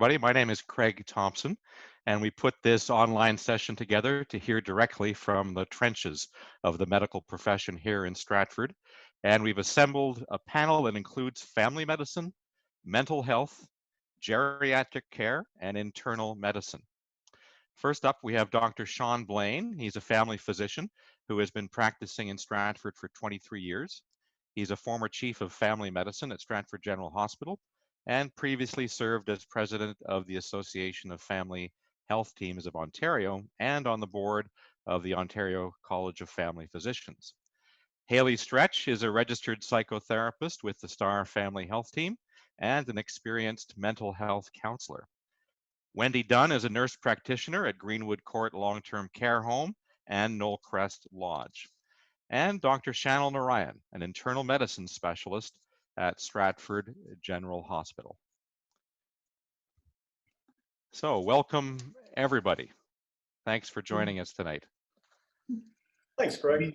everybody. My name is Craig Thompson, and we put this online session together to hear directly from the trenches of the medical profession here in Stratford. And we've assembled a panel that includes family medicine, mental health, geriatric care, and internal medicine. First up, we have Dr. Sean Blaine. He's a family physician who has been practicing in Stratford for 23 years. He's a former chief of family medicine at Stratford General Hospital and previously served as president of the Association of Family Health Teams of Ontario and on the board of the Ontario College of Family Physicians. Hayley Stretch is a registered psychotherapist with the Star Family Health Team and an experienced mental health counselor. Wendy Dunn is a nurse practitioner at Greenwood Court Long-Term Care Home and Knollcrest Lodge. And Dr. Shanil Narayan, an internal medicine specialist at Stratford General Hospital. So welcome, everybody. Thanks for joining us tonight. Thanks, Craig.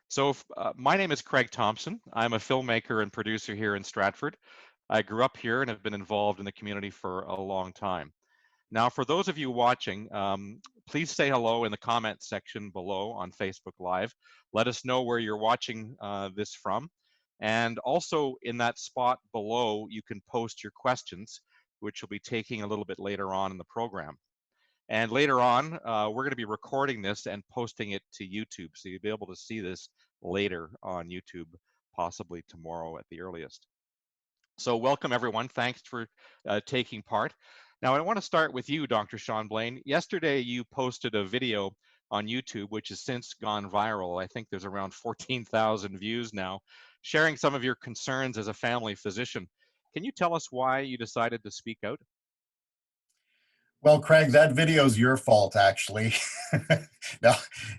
So my name is Craig Thompson. I'm a filmmaker and producer here in Stratford. I grew up here and have been involved in the community for a long time. Now, for those of you watching, please say hello in the comment section below on Facebook Live. Let us know where you're watching this from. And also in that spot below, you can post your questions, which we'll be taking a little bit later on in the program. And later on, we're going to be recording this and posting it to YouTube. So you'll be able to see this later on YouTube, possibly tomorrow at the earliest. So welcome, everyone. Thanks for taking part. Now, I want to start with you, Dr. Sean Blaine. Yesterday, you posted a video on YouTube, which has since gone viral. I think there's around 14,000 views now, sharing some of your concerns as a family physician. Can you tell us why you decided to speak out? Well, Craig, that video is your fault, actually. No,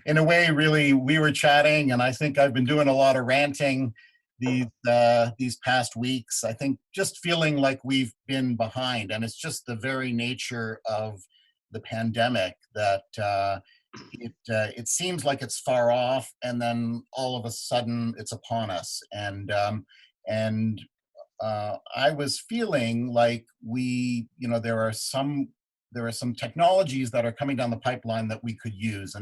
in a way, really, we were chatting, and I think I've been doing a lot of ranting these past weeks. I think just feeling like we've been behind, and it's just the very nature of the pandemic that it seems like it's far off, and then all of a sudden it's upon us. And I was feeling like there are some technologies that are coming down the pipeline that we could use,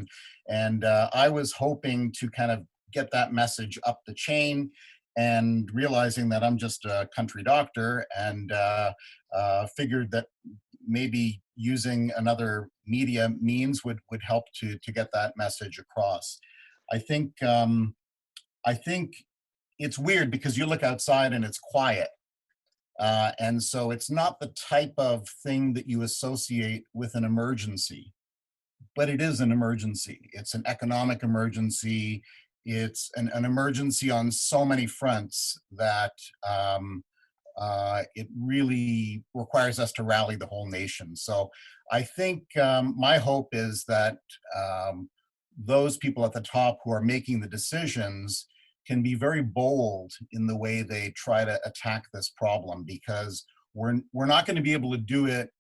and I was hoping to kind of get that message up the chain, and realizing that I'm just a country doctor, and figured that maybe using another media means would help to get that message across. I think it's weird because you look outside and it's quiet. And so it's not the type of thing that you associate with an emergency, but it is an emergency. It's an economic emergency. It's an emergency on so many fronts that it really requires us to rally the whole nation. So I think my hope is that those people at the top who are making the decisions can be very bold in the way they try to attack this problem, because we're not going to be able to do it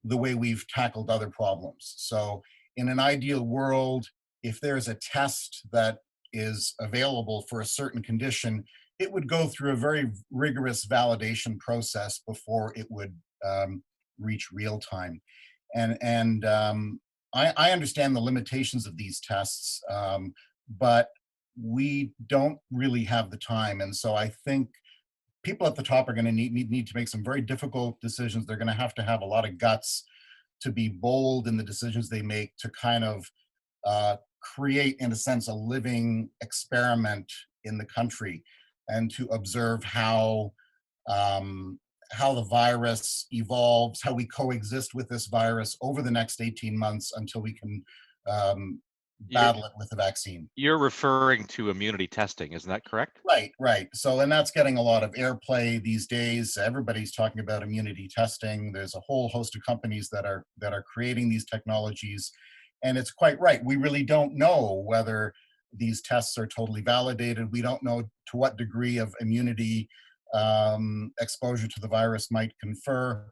the way we've tackled other problems. So in an ideal world, if there's a test that is available for a certain condition, it would go through a very rigorous validation process before it would reach real time. And I understand the limitations of these tests, but we don't really have the time. And so I think people at the top are going to need to make some very difficult decisions. They're going to have a lot of guts to be bold in the decisions they make, to kind of create, in a sense, a living experiment in the country, and to observe how the virus evolves, how we coexist with this virus over the next 18 months until we can battle it with the vaccine. You're referring to immunity testing, isn't that correct? Right. So, and that's getting a lot of airplay these days. Everybody's talking about immunity testing. There's a whole host of companies that are creating these technologies. And it's quite right. We really don't know whether these tests are totally validated. We don't know to what degree of immunity exposure to the virus might confer.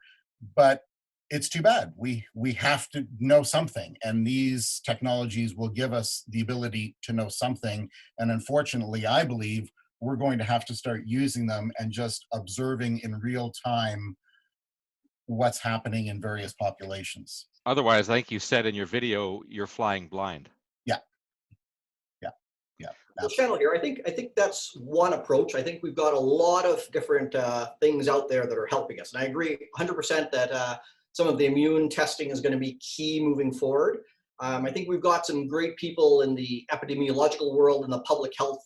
But it's too bad. We have to know something, and these technologies will give us the ability to know something. And unfortunately, I believe we're going to have to start using them and just observing in real time what's happening in various populations. Otherwise, like you said in your video, you're flying blind. Yeah. Yeah. Yeah. Well, Shanil here, I think that's one approach. I think we've got a lot of different things out there that are helping us. And I agree 100% that some of the immune testing is going to be key moving forward. I think we've got some great people in the epidemiological world and the public health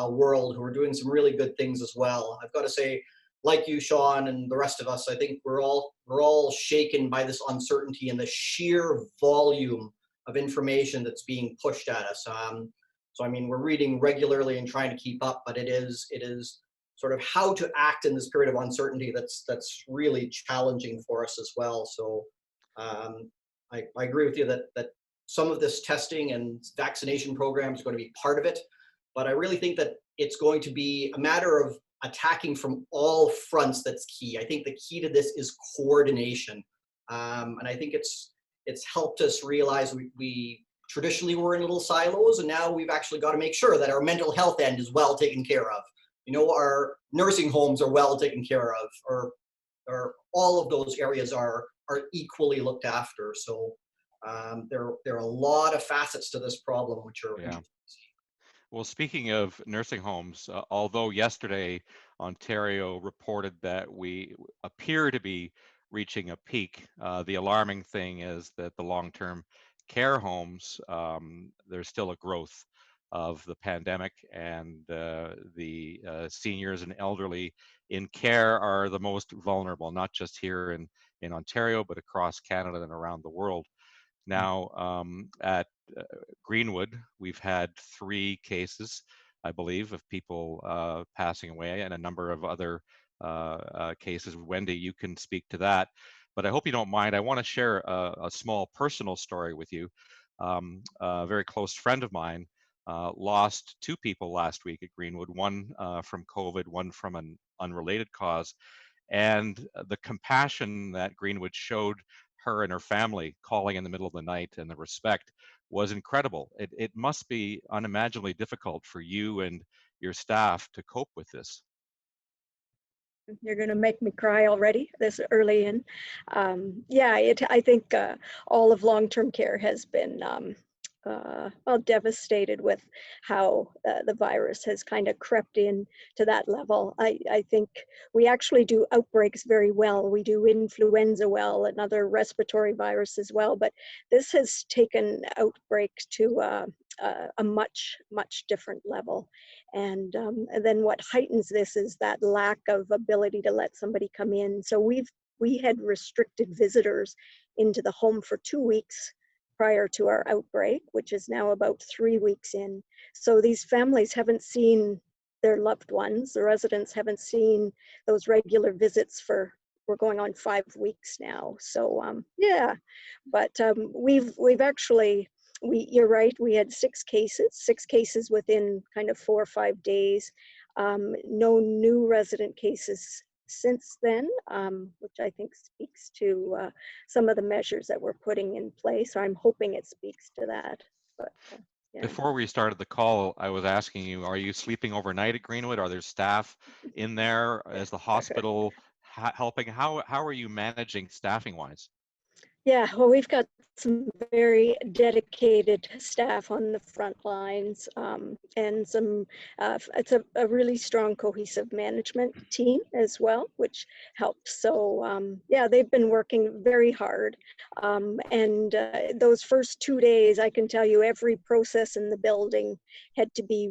world who are doing some really good things as well. I've got to say, like you, Sean, and the rest of us, I think we're all shaken by this uncertainty and the sheer volume of information that's being pushed at us. So I mean, we're reading regularly and trying to keep up, but it is sort of how to act in this period of uncertainty that's really challenging for us as well. So I agree with you that some of this testing and vaccination program is going to be part of it, but I really think that it's going to be a matter of attacking from all fronts that's key. I think the key to this is coordination, and I think it's helped us realize we traditionally were in little silos, and now we've actually got to make sure that our mental health end is well taken care of. You know, our nursing homes are well taken care of, or all of those areas are equally looked after. So there are a lot of facets to this problem, which are Yeah. Well, speaking of nursing homes, although yesterday Ontario reported that we appear to be reaching a peak, the alarming thing is that the long-term care homes, there's still a growth of the pandemic, and the seniors and elderly in care are the most vulnerable, not just here in Ontario, but across Canada and around the world. Now, at Greenwood, we've had 3 cases, I believe, of people passing away, and a number of other cases. Wendy, you can speak to that, but I hope you don't mind. I want to share a small personal story with you. A very close friend of mine lost 2 people last week at Greenwood, one from COVID, one from an unrelated cause. And the compassion that Greenwood showed her and her family, calling in the middle of the night, and the respect was incredible. It must be unimaginably difficult for you and your staff to cope with this. You're going to make me cry already this early in. Yeah, I think all of long-term care has been well, devastated with how the virus has kind of crept in to that level. I think we actually do outbreaks very well. We do influenza well and other respiratory viruses well, but this has taken outbreaks to a much different level. And then what heightens this is that lack of ability to let somebody come in. So we had restricted visitors into the home for 2 weeks prior to our outbreak, which is now about 3 weeks in. So these families haven't seen their loved ones. The residents haven't seen those regular visits for, we're going on 5 weeks now. So yeah, but we've actually, you're right, we had 6 cases within kind of 4 or 5 days. No new resident cases since then, which I think speaks to some of the measures that we're putting in place. I'm hoping it speaks to that. But yeah. Before we started the call, I was asking you, are you sleeping overnight at Greenwood? Are there staff in there? Is the hospital helping? How are you managing staffing wise? Yeah, well, we've got some very dedicated staff on the front lines, and some, it's a really strong cohesive management team as well, which helps. So yeah, they've been working very hard. And those first 2 days, I can tell you every process in the building had to be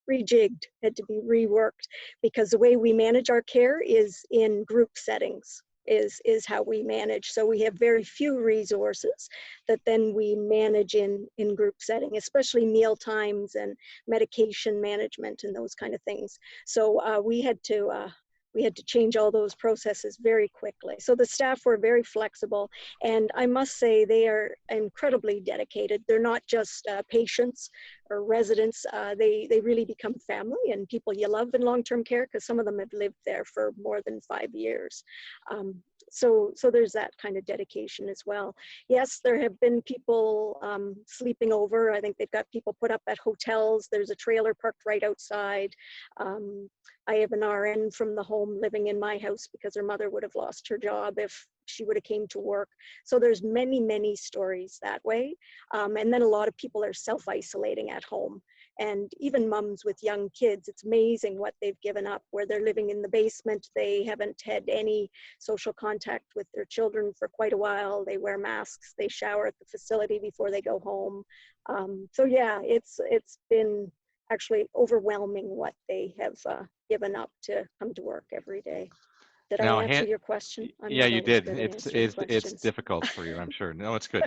rejigged, had to be reworked, because the way we manage our care is in group settings. Is how we manage. So we have very few resources that then we manage in group setting, especially meal times and medication management and those kind of things. So we had to change all those processes very quickly. So the staff were very flexible, and I must say they are incredibly dedicated. They're not just patients or residents. They really become family and people you love in long-term care, because some of them have lived there for more than 5 years. so there's that kind of dedication as well. Yes, there have been people sleeping over. I think they've got people put up at hotels. There's a trailer parked right outside. I have an RN from the home living in my house because her mother would have lost her job if she would have came to work. So there's many, many stories that way. And then a lot of people are self-isolating at home. And even moms with young kids, it's amazing what they've given up, where they're living in the basement. They haven't had any social contact with their children for quite a while. They wear masks, they shower at the facility before they go home. So yeah, it's been actually overwhelming what they have given up to come to work every day. Did I answer your question? I'm yeah, not you always did. good at It's answering it's questions. difficult for you, I'm sure. No, it's good.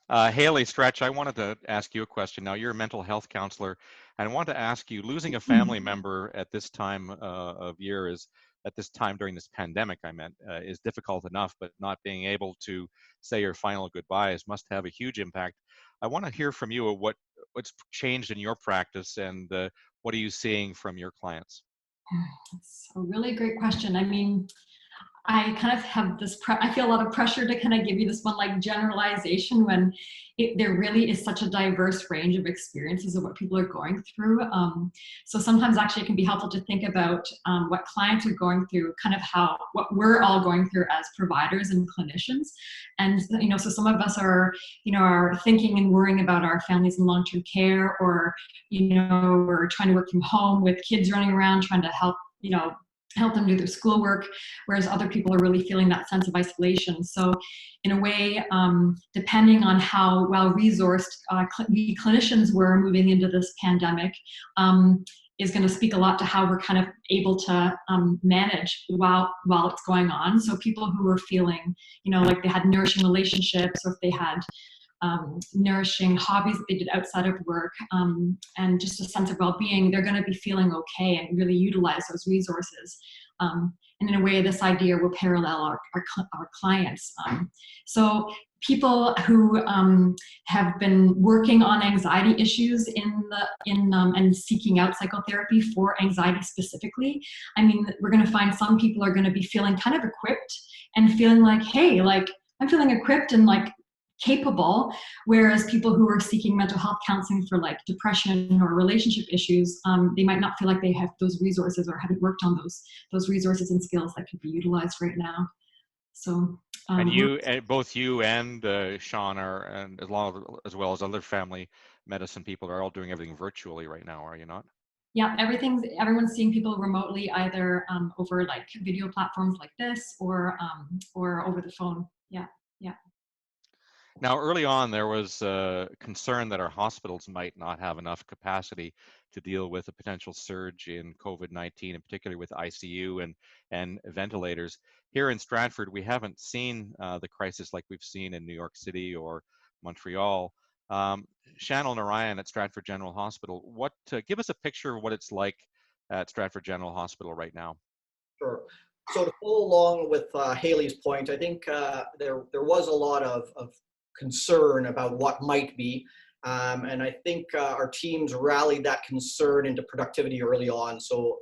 Hayley, Stretch, I wanted to ask you a question. Now, you're a mental health counselor, and I want to ask you, losing a family member at this time of year at this time during this pandemic, I meant, is difficult enough, but not being able to say your final goodbyes must have a huge impact. I want to hear from you what's changed in your practice, and what are you seeing from your clients? That's a really great question. I mean, I kind of have this, I feel a lot of pressure to kind of give you this one like generalization when there really is such a diverse range of experiences of what people are going through. So sometimes actually it can be helpful to think about what clients are going through, kind of what we're all going through as providers and clinicians. And, so some of us are thinking and worrying about our families in long-term care, or, we're trying to work from home with kids running around, trying to help them do their schoolwork, whereas other people are really feeling that sense of isolation. So in a way, depending on how well-resourced we clinicians were moving into this pandemic, is going to speak a lot to how we're kind of able to manage while it's going on. So people who were feeling, like they had nourishing relationships, or if they had nourishing hobbies that they did outside of work, and just a sense of well-being, they're going to be feeling okay and really utilize those resources. And in a way, this idea will parallel our clients. So people who have been working on anxiety issues and seeking out psychotherapy for anxiety specifically, I mean, we're going to find some people are going to be feeling kind of equipped and feeling like, hey, like I'm feeling equipped and like capable, whereas people who are seeking mental health counseling for like depression or relationship issues, they might not feel like they have those resources or haven't worked on those resources and skills that could be utilized right now. So and both you and Sean and as well as other family medicine people are all doing everything virtually right now, are you not? Yeah, everyone's seeing people remotely, either over like video platforms like this, or over the phone. Yeah. Now, early on, there was concern that our hospitals might not have enough capacity to deal with a potential surge in COVID-19, and particularly with ICU and ventilators. Here in Stratford, we haven't seen the crisis like we've seen in New York City or Montreal. Shanil, Narayan at Stratford General Hospital, give us a picture of what it's like at Stratford General Hospital right now. Sure. So to follow along with Hayley's point, I think there was a lot of concern about what might be. And I think our teams rallied that concern into productivity early on. So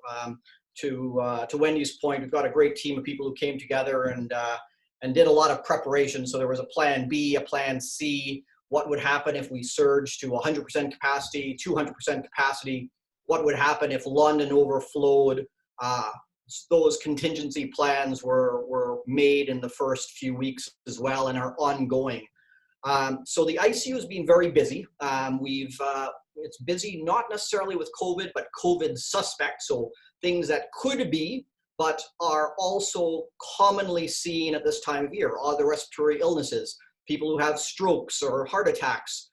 to Wendy's point, we've got a great team of people who came together and did a lot of preparation. So there was a plan B, a plan C. What would happen if we surged to 100% capacity, 200% capacity? What would happen if London overflowed? Those contingency plans were made in the first few weeks as well and are ongoing. So the ICU has been very busy. It's busy not necessarily with COVID, but COVID suspects, so things that could be, but are also commonly seen at this time of year. Other respiratory illnesses, people who have strokes or heart attacks,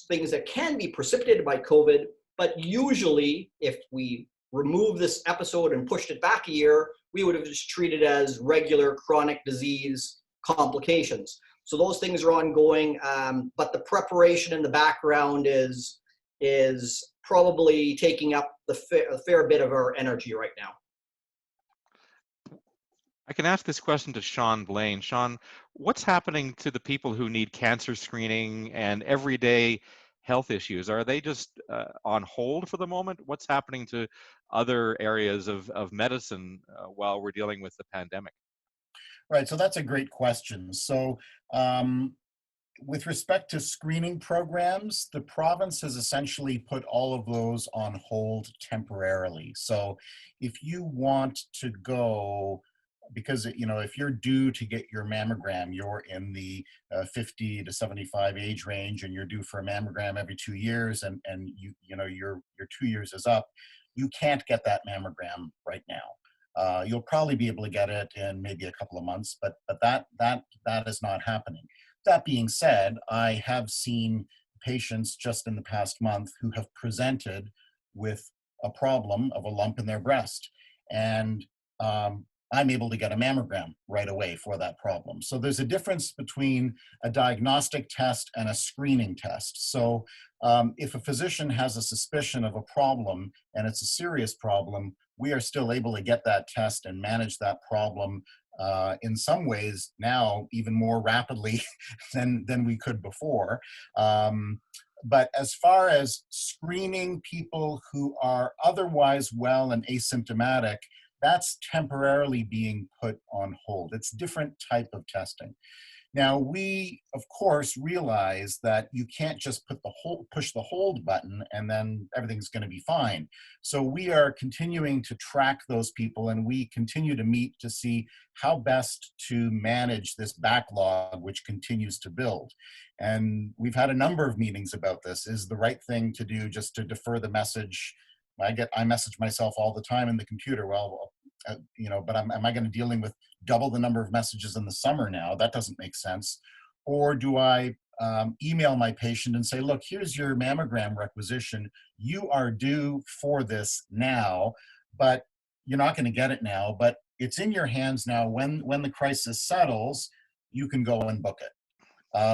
things that can be precipitated by COVID, but usually if we remove this episode and pushed it back a year, we would have just treated it as regular chronic disease complications. So those things are ongoing, but the preparation in the background is probably taking up a fair bit of our energy right now. I can ask this question to Sean Blaine. Sean, what's happening to the people who need cancer screening and everyday health issues? Are they just on hold for the moment? What's happening to other areas of medicine while we're dealing with the pandemic? Right, so that's a great question. So with respect to screening programs, the province has essentially put all of those on hold temporarily. So if you want to go, because if you're due to get your mammogram, you're in the 50 to 75 age range, and you're due for a mammogram every 2 years, and your 2 years is up, you can't get that mammogram right now. You'll probably be able to get it in maybe a couple of months, but that is not happening. That being said, I have seen patients just in the past month who have presented with a problem of a lump in their breast, and I'm able to get a mammogram right away for that problem. So there's a difference between a diagnostic test and a screening test. So if a physician has a suspicion of a problem and it's a serious problem, we are still able to get that test and manage that problem in some ways now even more rapidly than we could before. But as far as screening people who are otherwise well and asymptomatic, that's temporarily being put on hold. It's a different type of testing. Now, we, of course, realize that you can't just push the hold button and then everything's going to be fine. So we are continuing to track those people, and we continue to meet to see how best to manage this backlog, which continues to build. And we've had a number of meetings about this. Is the right thing to do just to defer the message? I message myself all the time in the computer. Well, but am I going to dealing with double the number of messages in the summer now? That doesn't make sense. Or do I email my patient and say, look, here's your mammogram requisition. You are due for this now, but you're not going to get it now, but it's in your hands now. When the crisis settles, you can go and book it.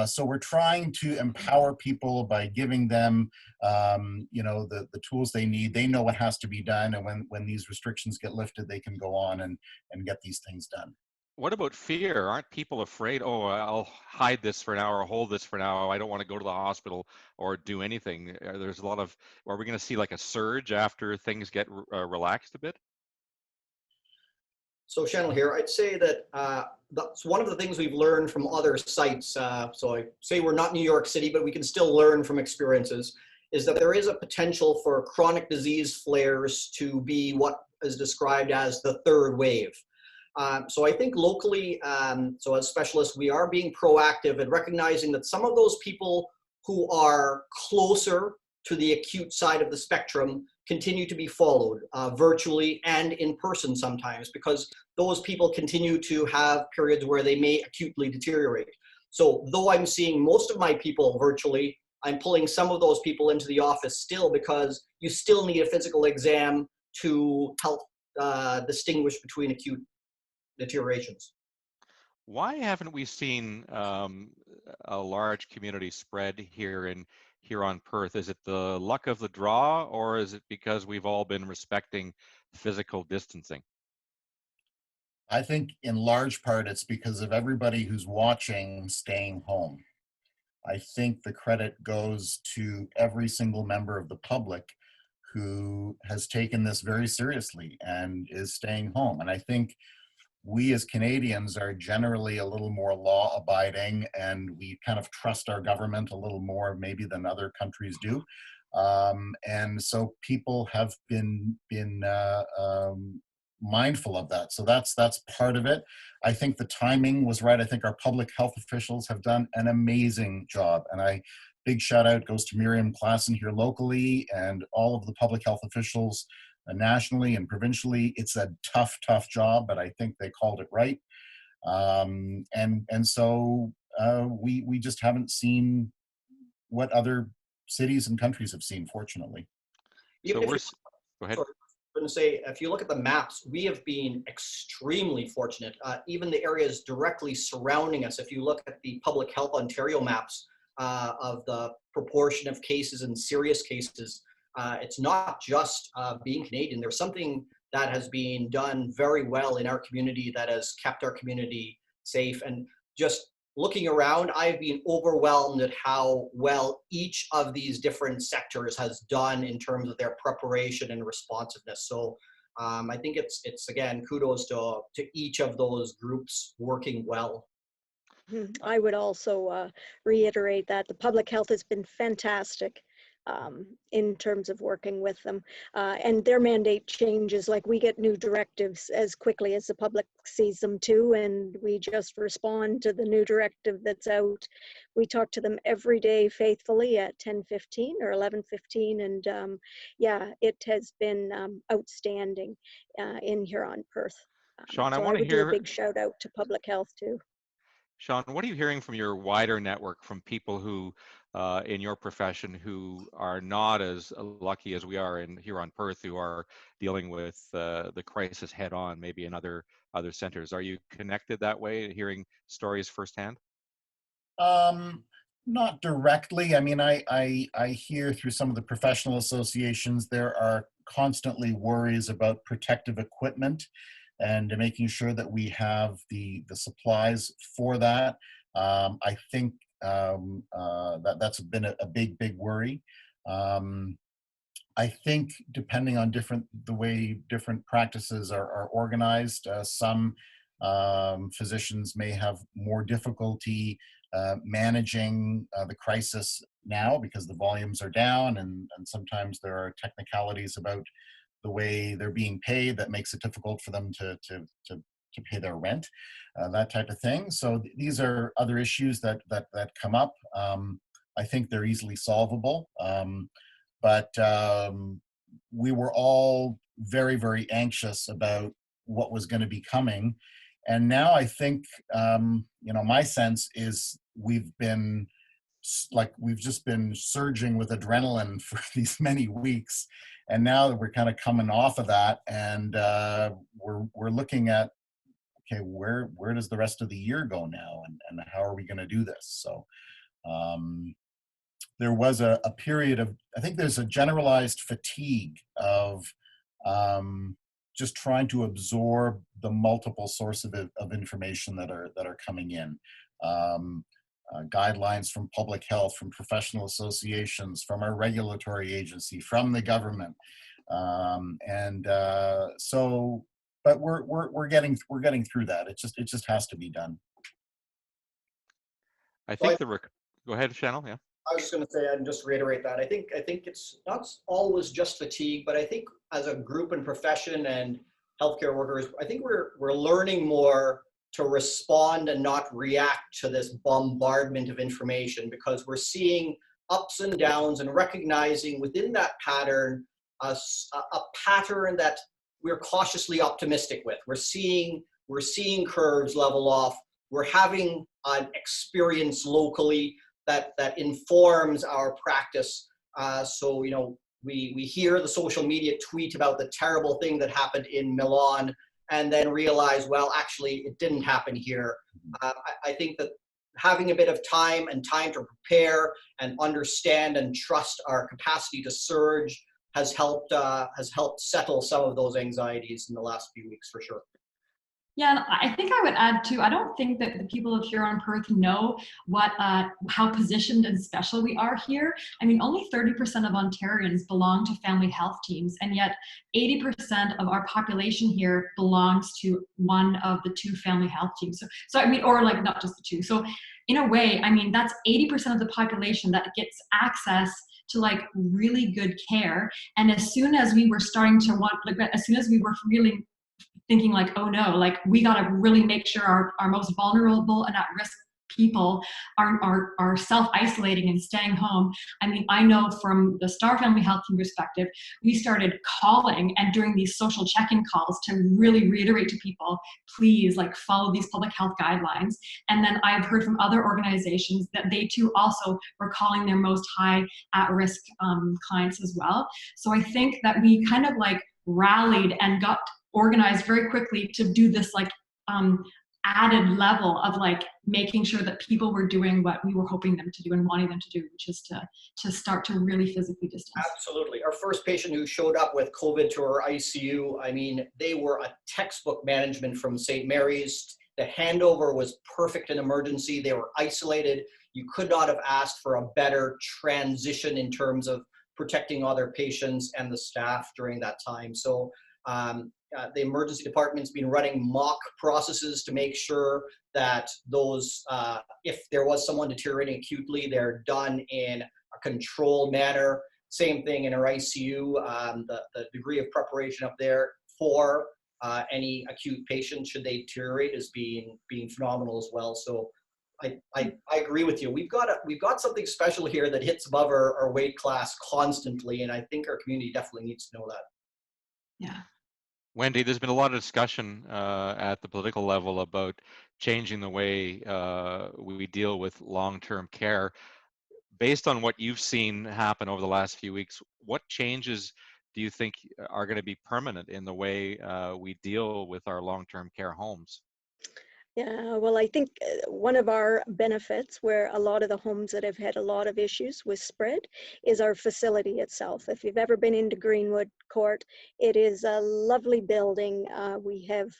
So we're trying to empower people by giving them, the tools they need. They know what has to be done, and when these restrictions get lifted, they can go on and get these things done. What about fear? Aren't people afraid, oh, I'll hide this for an hour or hold this for an hour. I don't want to go to the hospital or do anything. There's a lot of, are we going to see like a surge after things get relaxed a bit? So Shanil here, I'd say that that's one of the things we've learned from other sites. So I say we're not New York City, but we can still learn from experiences, is that there is a potential for chronic disease flares to be what is described as the third wave. So I think locally, so as specialists, we are being proactive and recognizing that some of those people who are closer to the acute side of the spectrum continue to be followed virtually and in person sometimes, because those people continue to have periods where they may acutely deteriorate. So though I'm seeing most of my people virtually, I'm pulling some of those people into the office still, because you still need a physical exam to help distinguish between acute deteriorations. Why haven't we seen a large community spread here in Huron Perth? Is it the luck of the draw, or is it because we've all been respecting physical distancing? I think in large part it's because of everybody who's watching staying home. I think the credit goes to every single member of the public who has taken this very seriously and is staying home. And I think we as Canadians are generally a little more law-abiding, and we kind of trust our government a little more maybe than other countries do. And so people have been mindful of that. So that's part of it. I think the timing was right. I think our public health officials have done an amazing job. And big shout out goes to Miriam Klassen here locally and all of the public health officials nationally and provincially. It's a tough job, but I think they called it right. So we just haven't seen what other cities and countries have seen, fortunately. So go ahead. I'm going to say, if you look at the maps, we have been extremely fortunate. Even the areas directly surrounding us, if you look at the Public Health Ontario maps of the proportion of cases and serious cases, it's not just being Canadian. There's something that has been done very well in our community that has kept our community safe. And just looking around, I've been overwhelmed at how well each of these different sectors has done in terms of their preparation and responsiveness. So I think it's again, kudos to each of those groups working well. I would also reiterate that the public health has been fantastic in terms of working with them. And their mandate changes, like we get new directives as quickly as the public sees them too, and we just respond to the new directive that's out. We talk to them every day faithfully at 10:15 or 11:15, and yeah, it has been outstanding in Huron Perth. Sean, I So want to would do a hear, big shout out to public health too. Sean, what are you hearing from your wider network, from people who, in your profession, who are not as lucky as we are in Huron Perth, who are dealing with the crisis head on, maybe in other centers? Are you connected that way, hearing stories firsthand? Not directly. I mean, I hear through some of the professional associations, there are constantly worries about protective equipment and making sure that we have the supplies for that. I think that's been a big worry. I think depending on the way different practices are organized, some physicians may have more difficulty managing the crisis now because the volumes are down, and sometimes there are technicalities about the way they're being paid that makes it difficult for them to pay their rent, that type of thing. So these are other issues that come up. I think they're easily solvable, but we were all very anxious about what was going to be coming. And now I think, my sense is we've just been surging with adrenaline for these many weeks. And now that we're kind of coming off of that, and we're looking at, okay, where does the rest of the year go now? And how are we going to do this? So there was a period of, I think there's a generalized fatigue of just trying to absorb the multiple sources of information that are coming in. Guidelines from public health, from professional associations, from our regulatory agency, from the government, but we're getting through that. It just has to be done. I think go ahead, Shanil. Yeah. I was just going to say, and just reiterate that, I think it's not always just fatigue, but I think as a group and profession and healthcare workers, I think we're learning more to respond and not react to this bombardment of information, because we're seeing ups and downs and recognizing within that pattern a pattern that we're cautiously optimistic with. We're seeing curves level off. We're having an experience locally that informs our practice. So, we hear the social media tweet about the terrible thing that happened in Milan, and then realize, well, actually, it didn't happen here. I think that having a bit of time to prepare and understand and trust our capacity to surge has helped settle some of those anxieties in the last few weeks, for sure. Yeah, and I think I would add too, I don't think that the people of Huron Perth know how positioned and special we are here. I mean, only 30% of Ontarians belong to family health teams, and yet 80% of our population here belongs to one of the two family health teams. So I mean, or like not just the two. So in a way, I mean, that's 80% of the population that gets access to like really good care. And as soon as we were starting to as soon as we were really thinking like, oh no, like we got to really make sure our most vulnerable and at-risk people are self-isolating and staying home. I mean, I know from the Star Family Health Team perspective, we started calling and doing these social check-in calls to really reiterate to people, please like follow these public health guidelines. And then I've heard from other organizations that they too also were calling their most high at-risk clients as well. So I think that we kind of like rallied and got organized very quickly to do this like added level of like making sure that people were doing what we were hoping them to do and wanting them to do, which is to start to really physically distance. Absolutely. Our first patient who showed up with COVID to our ICU, I mean, they were a textbook management from St. Mary's. The handover was perfect in emergency. They were isolated. You could not have asked for a better transition in terms of protecting other patients and the staff during that time. So The emergency department's been running mock processes to make sure that those, if there was someone deteriorating acutely, they're done in a controlled manner. Same thing in our ICU. The degree of preparation up there for any acute patient should they deteriorate is being phenomenal as well. So I agree with you. We've got something special here that hits above our weight class constantly, and I think our community definitely needs to know that. Yeah. Wendy, there's been a lot of discussion at the political level about changing the way we deal with long-term care. Based on what you've seen happen over the last few weeks, what changes do you think are going to be permanent in the way we deal with our long-term care homes? Yeah, well, I think one of our benefits, where a lot of the homes that have had a lot of issues with spread, is our facility itself. If you've ever been into Greenwood Court, it is a lovely building. We have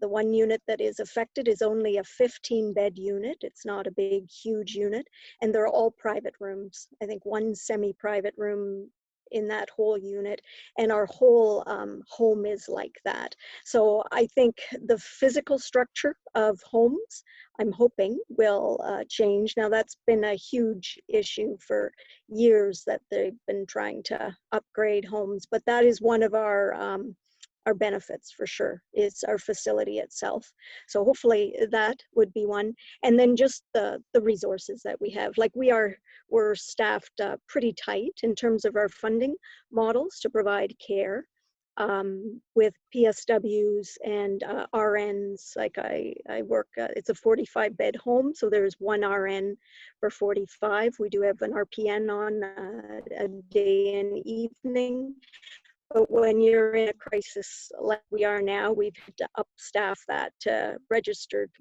the one unit that is affected is only a 15-bed unit. It's not a big, huge unit, and they're all private rooms. I think one semi-private room in that whole unit, and our whole home is like that. So I think the physical structure of homes, I'm hoping, will change. Now, that's been a huge issue for years, that they've been trying to upgrade homes, but that is one of our benefits for sure, is our facility itself. So hopefully that would be one. And then just the resources that we have. Like we're staffed pretty tight in terms of our funding models to provide care, with PSWs and RNs. Like I work, it's a 45-bed home, so there's one RN for 45. We do have an RPN on a day and evening. But when you're in a crisis like we are now, we've had to upstaff that to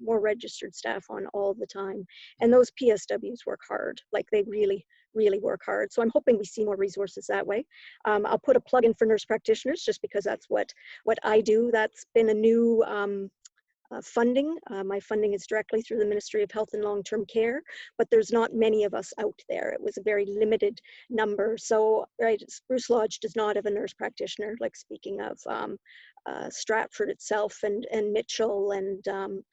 more registered staff on all the time. And those PSWs work hard, like they really, really work hard. So I'm hoping we see more resources that way. I'll put a plug in for nurse practitioners, just because that's what I do. That's been a new funding. My funding is directly through the Ministry of Health and Long-Term Care, but there's not many of us out there. It was a very limited number. So, right, Spruce Lodge does not have a nurse practitioner, like speaking of Stratford itself and Mitchell and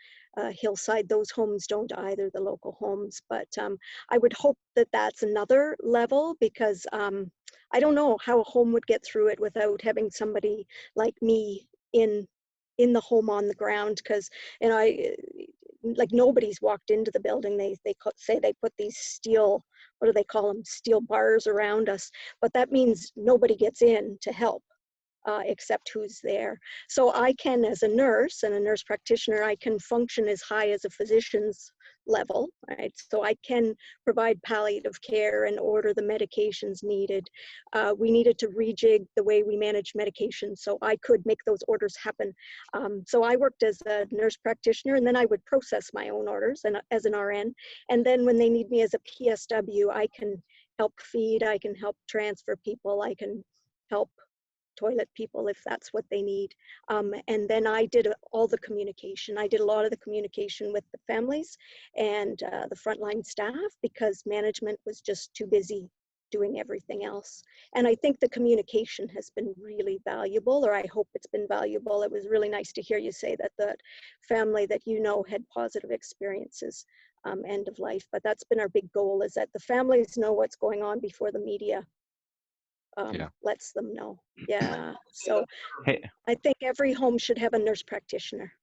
Hillside, those homes don't either, the local homes. But I would hope that that's another level, because I don't know how a home would get through it without having somebody like me in the home on the ground, because like nobody's walked into the building. They say they put these steel, what do they call them, steel bars around us, but that means nobody gets in to help except who's there. So I can, as a nurse and a nurse practitioner, I can function as high as a physician's level, right? So I can provide palliative care and order the medications needed. We needed to rejig the way we manage medication, so I could make those orders happen. So I worked as a nurse practitioner, and then I would process my own orders and as an RN. And then when they need me as a PSW, I can help feed, I can help transfer people, I can help toilet people if that's what they need. And then I did all the communication. I did a lot of the communication with the families and the frontline staff, because management was just too busy doing everything else. And I think the communication has been really valuable, or I hope it's been valuable. It was really nice to hear you say that the family that you know had positive experiences end of life. But that's been our big goal, is that the families know what's going on before the media lets them know. Yeah. So Hey, I think every home should have a nurse practitioner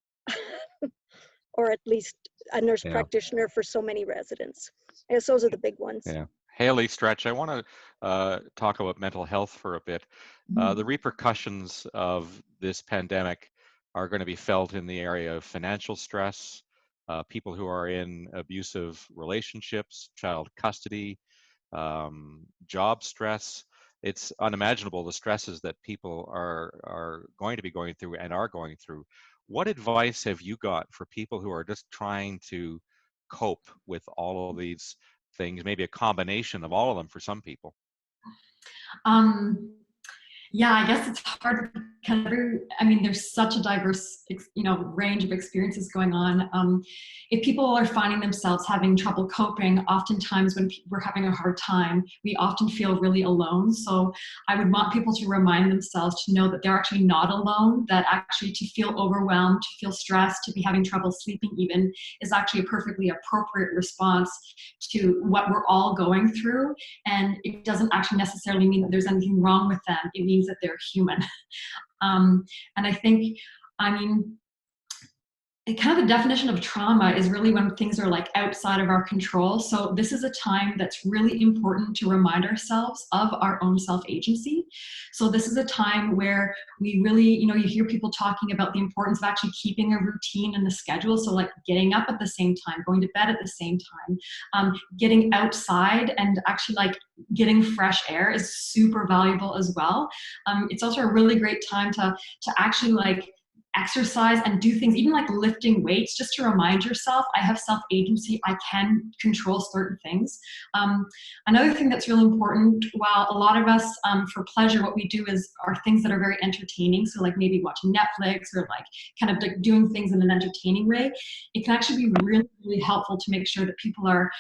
or at least a nurse practitioner for so many residents. I guess those are the big ones. Yeah. Hayley, Stretch, I want to talk about mental health for a bit. The repercussions of this pandemic are going to be felt in the area of financial stress, people who are in abusive relationships, child custody, job stress. It's unimaginable the stresses that people are going to be going through and are going through. What advice have you got for people who are just trying to cope with all of these things, maybe a combination of all of them for some people? Yeah, I guess it's hard I mean, there's such a diverse, range of experiences going on. If people are finding themselves having trouble coping, oftentimes when we're having a hard time, we often feel really alone. So I would want people to remind themselves to know that they're actually not alone, that actually to feel overwhelmed, to feel stressed, to be having trouble sleeping even, is actually a perfectly appropriate response to what we're all going through. And it doesn't actually necessarily mean that there's anything wrong with them. It means that they're human. And I think, kind of the definition of trauma is really when things are like outside of our control. So this is a time that's really important to remind ourselves of our own self-agency. So this is a time where we really, you hear people talking about the importance of actually keeping a routine and the schedule. So like getting up at the same time, going to bed at the same time, getting outside and actually like getting fresh air is super valuable as well. It's also a really great time to actually like exercise and do things, even like lifting weights, just to remind yourself, I have self-agency, I can control certain things. Another thing that's really important, while a lot of us, for pleasure, what we do are things that are very entertaining. So like maybe watching Netflix or like kind of like doing things in an entertaining way. It can actually be really, really helpful to make sure that people are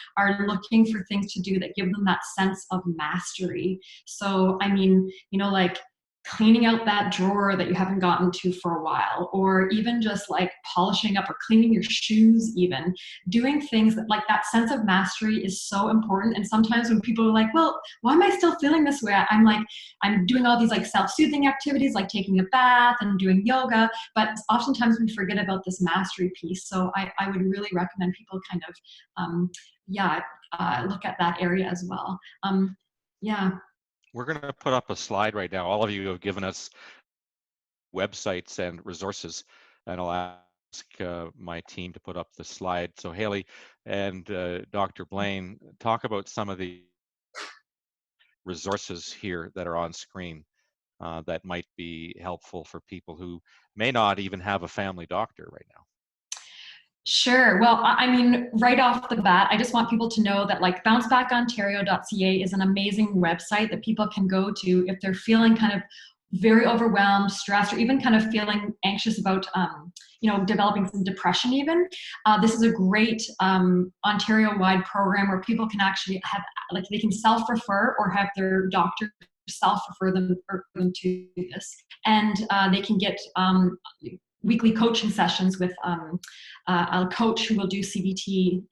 looking for things to do that give them that sense of mastery. So, like cleaning out that drawer that you haven't gotten to for a while, or even just like polishing up or cleaning your shoes, even doing things that like that sense of mastery is so important. And sometimes when people are like, well, why am I still feeling this way? I'm doing all these like self-soothing activities, like taking a bath and doing yoga, but oftentimes we forget about this mastery piece. So I would really recommend people kind of, look at that area as well. We're going to put up a slide right now. All of you have given us websites and resources, and I'll ask my team to put up the slide. So Hayley and Dr. Blaine, talk about some of the resources here that are on screen that might be helpful for people who may not even have a family doctor right now. Sure. Well, right off the bat, I just want people to know that like bouncebackontario.ca is an amazing website that people can go to if they're feeling kind of very overwhelmed, stressed, or even kind of feeling anxious about, developing some depression even. This is a great Ontario-wide program where people can actually have, like they can self-refer or have their doctor self-refer them to this. And they can get weekly coaching sessions with a coach who will do CBT,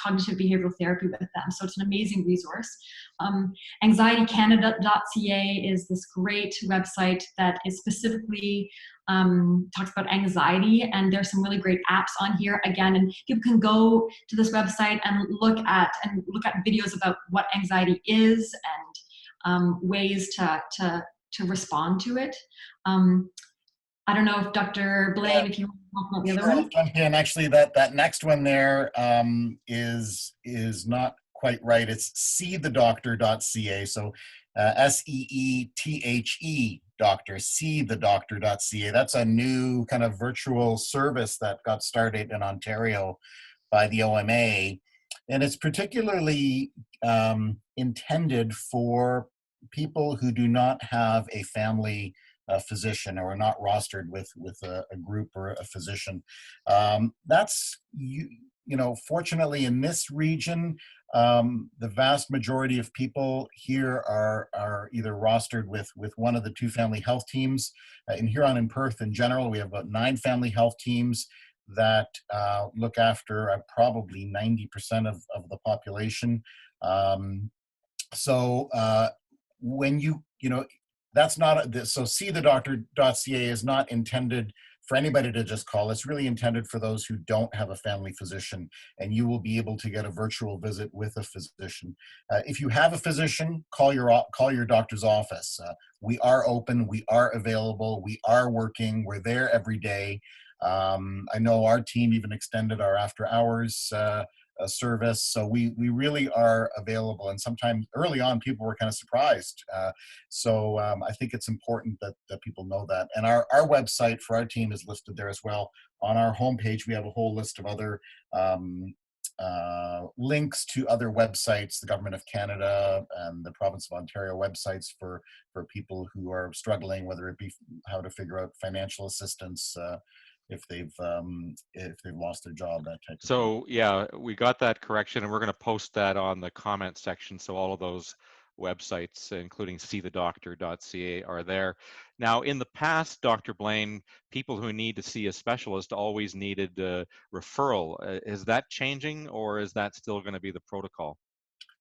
cognitive behavioral therapy with them. So it's an amazing resource. Anxietycanada.ca is this great website that is specifically talks about anxiety, and there's some really great apps on here again, and people can go to this website and look at videos about what anxiety is and ways to respond to it. I don't know if Dr. Blaine, if you want to talk about the other one. And actually, that next one there is not quite right. It's seethedoctor.ca. So SEETHE doctor, seethedoctor.ca. That's a new kind of virtual service that got started in Ontario by the OMA. And it's particularly intended for people who do not have a family physician or are not rostered with a group or a physician. That's, fortunately in this region, the vast majority of people here are either rostered with one of the two family health teams. In Huron and Perth in general, we have about 9 family health teams that look after probably 90% of the population. When that's not, so seethedoctor.ca is not intended for anybody to just call. It's really intended for those who don't have a family physician, and you will be able to get a virtual visit with a physician. If you have a physician, call your doctor's office. We are open, we are available, we are working, we're there every day. I know our team even extended our after hours service. So we really are available, and sometimes early on people were kind of surprised. So I think it's important that people know that. And our website for our team is listed there as well. On our homepage, we have a whole list of other links to other websites, the Government of Canada and the Province of Ontario websites for people who are struggling, whether it be how to figure out financial assistance if they've lost their job, that type of thing. So yeah, we got that correction, and we're going to post that on the comment section. So all of those websites, including seethedoctor.ca, are there. Now, in the past, Dr. Blaine, people who need to see a specialist always needed a referral. Is that changing, or is that still going to be the protocol?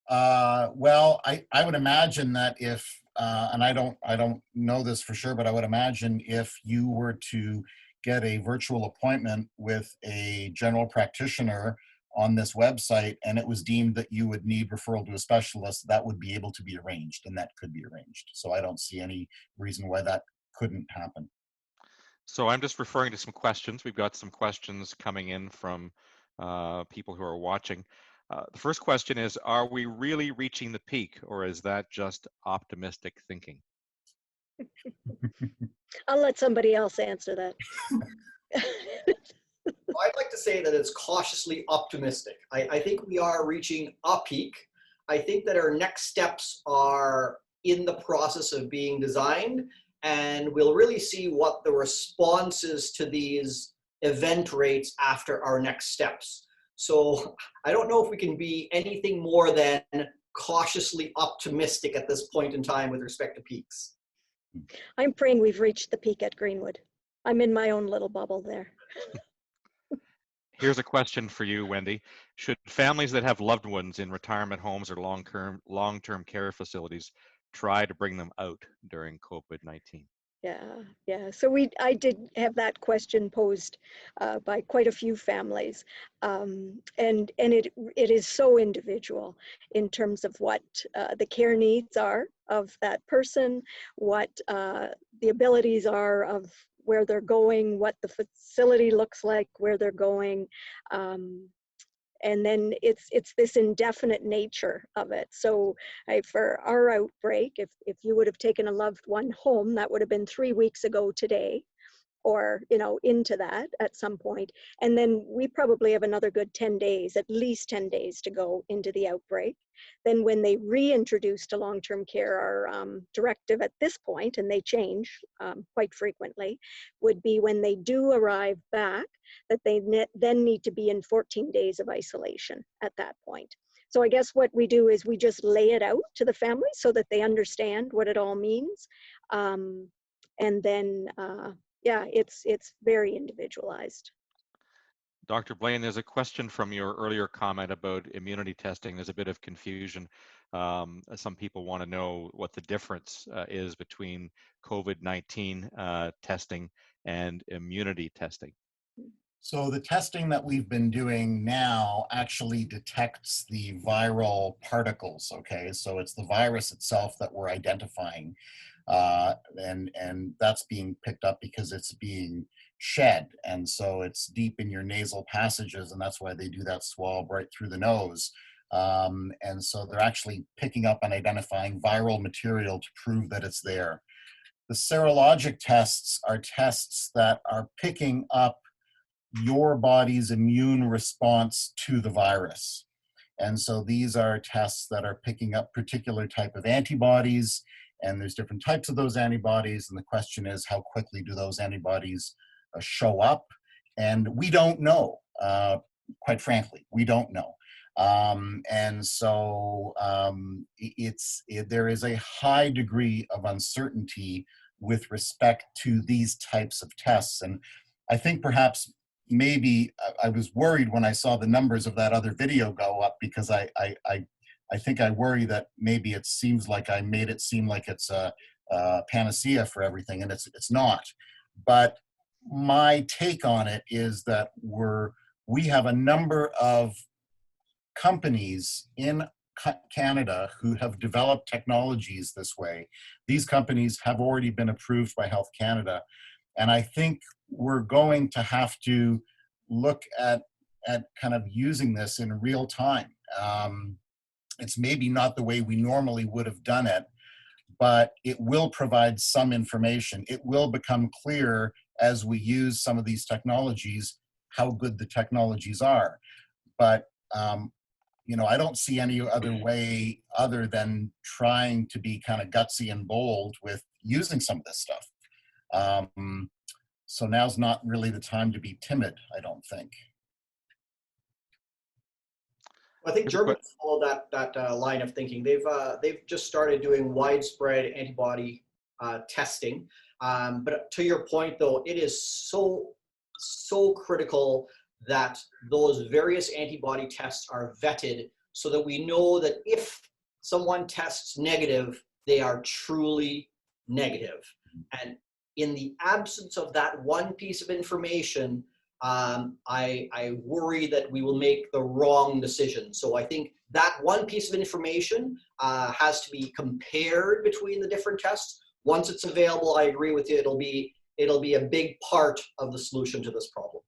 Well, I would imagine that if, and I don't know this for sure, but I would imagine if you were to get a virtual appointment with a general practitioner on this website and it was deemed that you would need referral to a specialist, that would be able to be arranged, and that could be arranged. So I don't see any reason why that couldn't happen. So I'm just referring to some questions. We've got some questions coming in from people who are watching. The first question is, are we really reaching the peak, or is that just optimistic thinking? I'll let somebody else answer that. I'd like to say that it's cautiously optimistic. I think we are reaching a peak. I think that our next steps are in the process of being designed, and we'll really see what the responses to these event rates after our next steps. So I don't know if we can be anything more than cautiously optimistic at this point in time with respect to peaks. I'm praying we've reached the peak at Greenwood. I'm in my own little bubble there. Here's a question for you, Wendy. Should families that have loved ones in retirement homes or long-term care facilities try to bring them out during COVID-19? Yeah. So I did have that question posed by quite a few families, and it is so individual in terms of what the care needs are of that person, what the abilities are of where they're going, what the facility looks like, where they're going. And then it's this indefinite nature of it. So for our outbreak, if you would have taken a loved one home, that would have been 3 weeks ago today, or into that at some point. And then we probably have another good 10 days, at least 10 days to go into the outbreak. Then when they reintroduce to long-term care, our directive at this point, and they change quite frequently, would be when they do arrive back, that they then need to be in 14 days of isolation at that point. So I guess what we do is we just lay it out to the family so that they understand what it all means. And then, yeah, it's very individualized. Dr. Blaine, there's a question from your earlier comment about immunity testing. There's a bit of confusion. Some people want to know what the difference is between COVID-19 testing and immunity testing. So the testing that we've been doing now actually detects the viral particles, okay? So it's the virus itself that we're identifying. And that's being picked up because it's being shed. And so it's deep in your nasal passages, and that's why they do that swab right through the nose. And so they're actually picking up and identifying viral material to prove that it's there. The serologic tests are tests that are picking up your body's immune response to the virus. And so these are tests that are picking up particular type of antibodies, and there's different types of those antibodies. And the question is, how quickly do those antibodies show up? And we don't know, quite frankly, we don't know. And so there is a high degree of uncertainty with respect to these types of tests. And I think perhaps maybe I was worried when I saw the numbers of that other video go up, because I think I worry that maybe it seems like I made it seem like it's a panacea for everything, and it's not. But my take on it is that we have a number of companies in Canada who have developed technologies this way. These companies have already been approved by Health Canada, and I think we're going to have to look at kind of using this in real time. It's maybe not the way we normally would have done it, but it will provide some information. It will become clear as we use some of these technologies how good the technologies are. But you know, I don't see any other way other than trying to be kind of gutsy and bold with using some of this stuff. So now's not really the time to be timid, I don't think. I think Germany follow that line of thinking. They've just started doing widespread antibody testing. But to your point, though, it is so critical that those various antibody tests are vetted so that we know that if someone tests negative, they are truly negative. And in the absence of that one piece of information, I worry that we will make the wrong decision. So I think that one piece of information has to be compared between the different tests. Once it's available, I agree with you, it'll be a big part of the solution to this problem.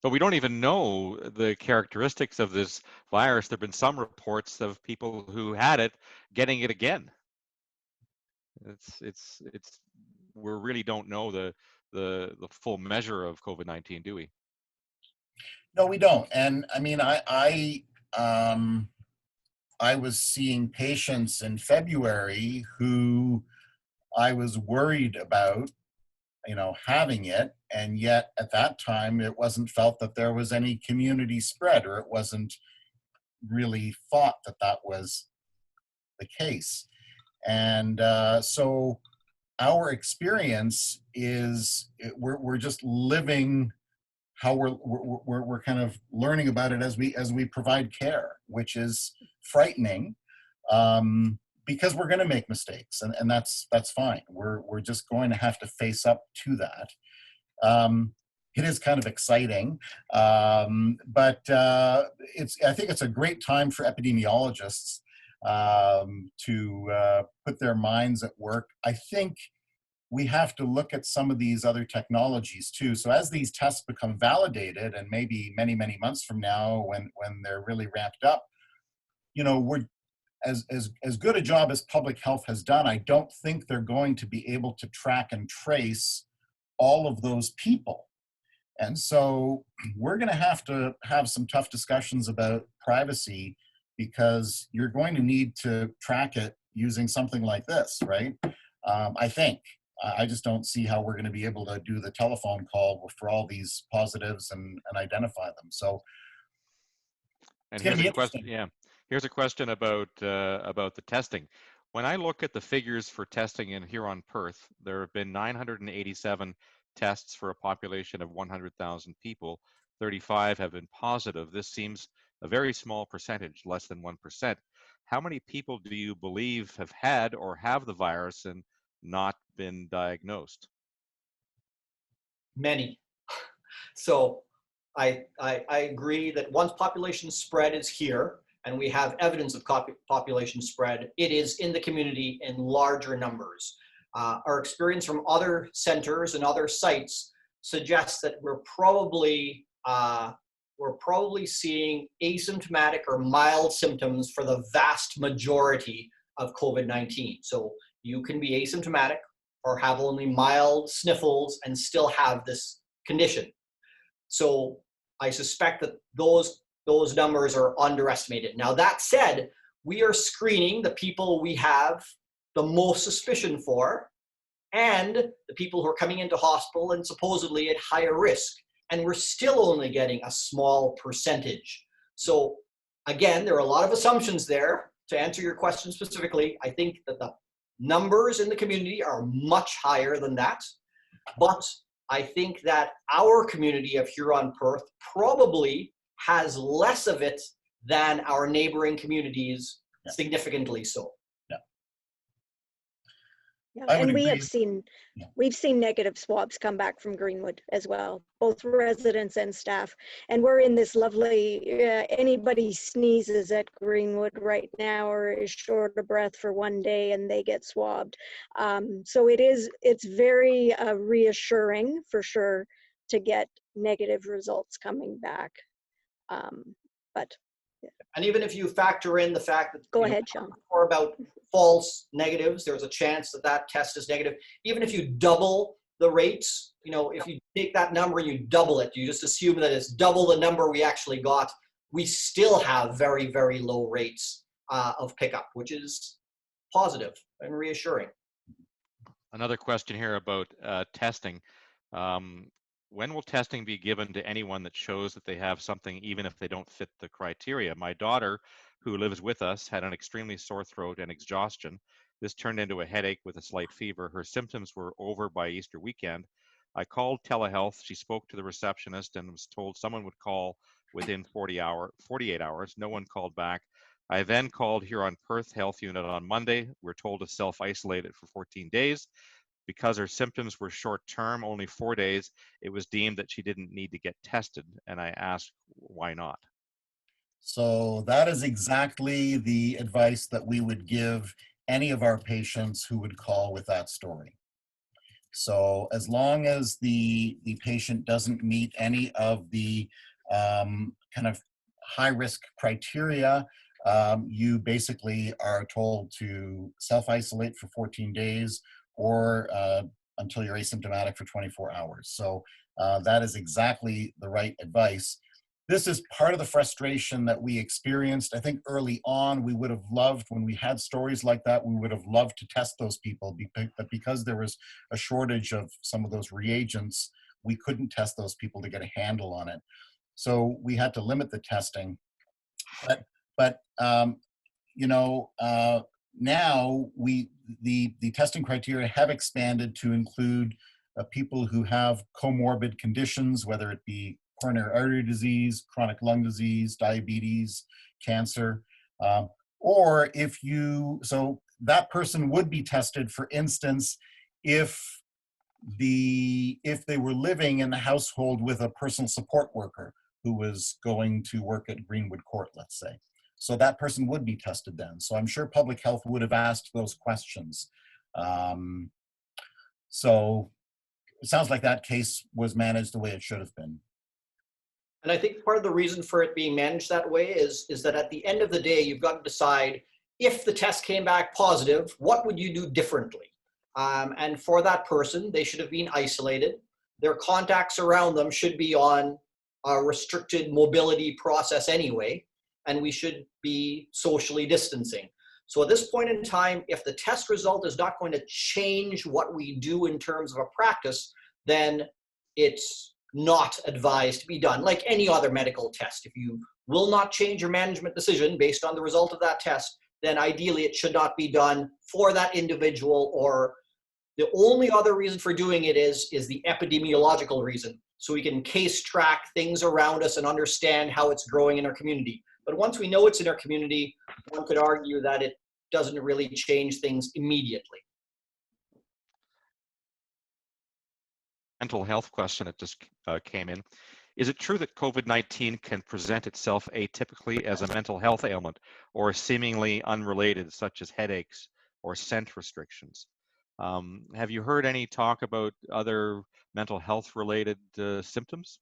But we don't even know the characteristics of this virus. There have been some reports of people who had it getting it again. We really don't know the full measure of COVID-19, do we? No, we don't. And I mean, I was seeing patients in February who I was worried about, you know, having it, and yet at that time it wasn't felt that there was any community spread, or it wasn't really thought that that was the case. And so our experience is we're just living how we're kind of learning about it as we provide care, which is frightening, because we're going to make mistakes, and that's fine. We're just going to have to face up to that. It is kind of exciting, but I think it's a great time for epidemiologists to put their minds at work. I think we have to look at some of these other technologies too. So as these tests become validated, and maybe many, many months from now when they're really ramped up, you know, we're as good a job as public health has done, I don't think they're going to be able to track and trace all of those people. And so we're going to have some tough discussions about privacy, because you're going to need to track it using something like this, right? I think. I just don't see how we're going to be able to do the telephone call for all these positives and identify them. So and here's a question. Yeah, here's a question about the testing. When I look at the figures for testing in Huron Perth, there have been 987 tests for a population of 100,000 people. 35 have been positive. This seems a very small percentage, less than 1%. How many people do you believe have had or have the virus and not been diagnosed? Many. So I agree that once population spread is here, and we have evidence of population spread, it is in the community in larger numbers. Our experience from other centers and other sites suggests that we're probably seeing asymptomatic or mild symptoms for the vast majority of COVID-19. So you can be asymptomatic or have only mild sniffles and still have this condition. So I suspect that those numbers are underestimated. Now, that said, we are screening the people we have the most suspicion for, and the people who are coming into hospital and supposedly at higher risk. And we're still only getting a small percentage. So again, there are a lot of assumptions there. To answer your question specifically, I think that the numbers in the community are much higher than that. But I think that our community of Huron Perth probably has less of it than our neighboring communities, significantly so. Yeah, and we've seen negative swabs come back from Greenwood as well, both residents and staff. And we're in this lovely, anybody sneezes at Greenwood right now or is short of breath for one day and they get swabbed. So it's very reassuring for sure to get negative results coming back. And even if you factor in the fact that go ahead, Sean. Or about false negatives, there's a chance that that test is negative. Even if you double the rates, you know, if you take that number and you double it, you just assume that it's double the number we actually got, we still have very, very low rates of pickup, which is positive and reassuring. Another question here about testing. When will testing be given to anyone that shows that they have something, even if they don't fit the criteria? My daughter, who lives with us, had an extremely sore throat and exhaustion. This turned into a headache with a slight fever. Her symptoms were over by Easter weekend. I called telehealth. She spoke to the receptionist and was told someone would call within 48 hours. No one called back. I then called Huron Perth Health Unit on Monday. We're told to self-isolate it for 14 days. Because her symptoms were short-term, only 4 days, it was deemed that she didn't need to get tested. And I asked, why not? So that is exactly the advice that we would give any of our patients who would call with that story. So as long as the patient doesn't meet any of the kind of high-risk criteria, you basically are told to self-isolate for 14 days or until you're asymptomatic for 24 hours. So that is exactly the right advice. This is part of the frustration that we experienced. I think early on, we would have loved, when we had stories like that, we would have loved to test those people, but because there was a shortage of some of those reagents, we couldn't test those people to get a handle on it. So we had to limit the testing. But you know, now the testing criteria have expanded to include people who have comorbid conditions, whether it be coronary artery disease, chronic lung disease, diabetes, cancer, or so that person would be tested, for instance, if they were living in the household with a personal support worker who was going to work at Greenwood Court, let's say. So that person would be tested then. So I'm sure public health would have asked those questions. So it sounds like that case was managed the way it should have been. And I think part of the reason for it being managed that way is that at the end of the day, you've got to decide, if the test came back positive, what would you do differently? And for that person, they should have been isolated. Their contacts around them should be on a restricted mobility process anyway, and we should be socially distancing. So at this point in time, if the test result is not going to change what we do in terms of a practice, then it's not advised to be done. Like any other medical test, if you will not change your management decision based on the result of that test, then ideally it should not be done for that individual, or the only other reason for doing it is the epidemiological reason. So we can case track things around us and understand how it's growing in our community. But once we know it's in our community, one could argue that it doesn't really change things immediately. Mental health question that just came in. Is it true that COVID-19 can present itself atypically as a mental health ailment or seemingly unrelated, such as headaches or scent restrictions? Have you heard any talk about other mental health related symptoms?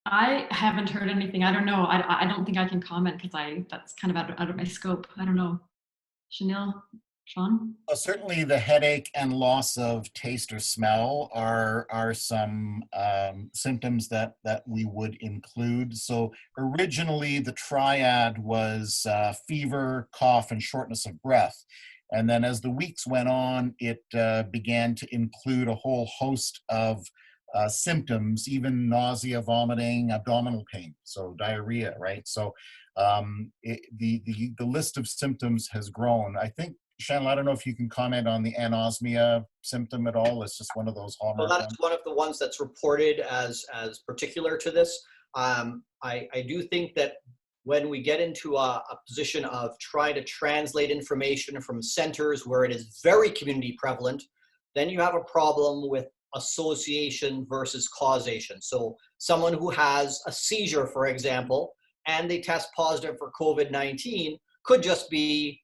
I haven't heard anything. I don't know. I don't think I can comment because that's kind of out of my scope. I don't know. Shanil, Sean? Well, certainly the headache and loss of taste or smell are some symptoms that we would include. So originally the triad was fever, cough, and shortness of breath. And then as the weeks went on, it began to include a whole host of symptoms, even nausea, vomiting, abdominal pain, so diarrhea, right? So the list of symptoms has grown. I think, Shanil, I don't know if you can comment on the anosmia symptom at all. It's just one of those hallmark Well, that's one of the ones that's reported as particular to this. I do think that when we get into a position of trying to translate information from centers where it is very community prevalent, then you have a problem with association versus causation. So someone who has a seizure, for example, and they test positive for COVID-19 could just be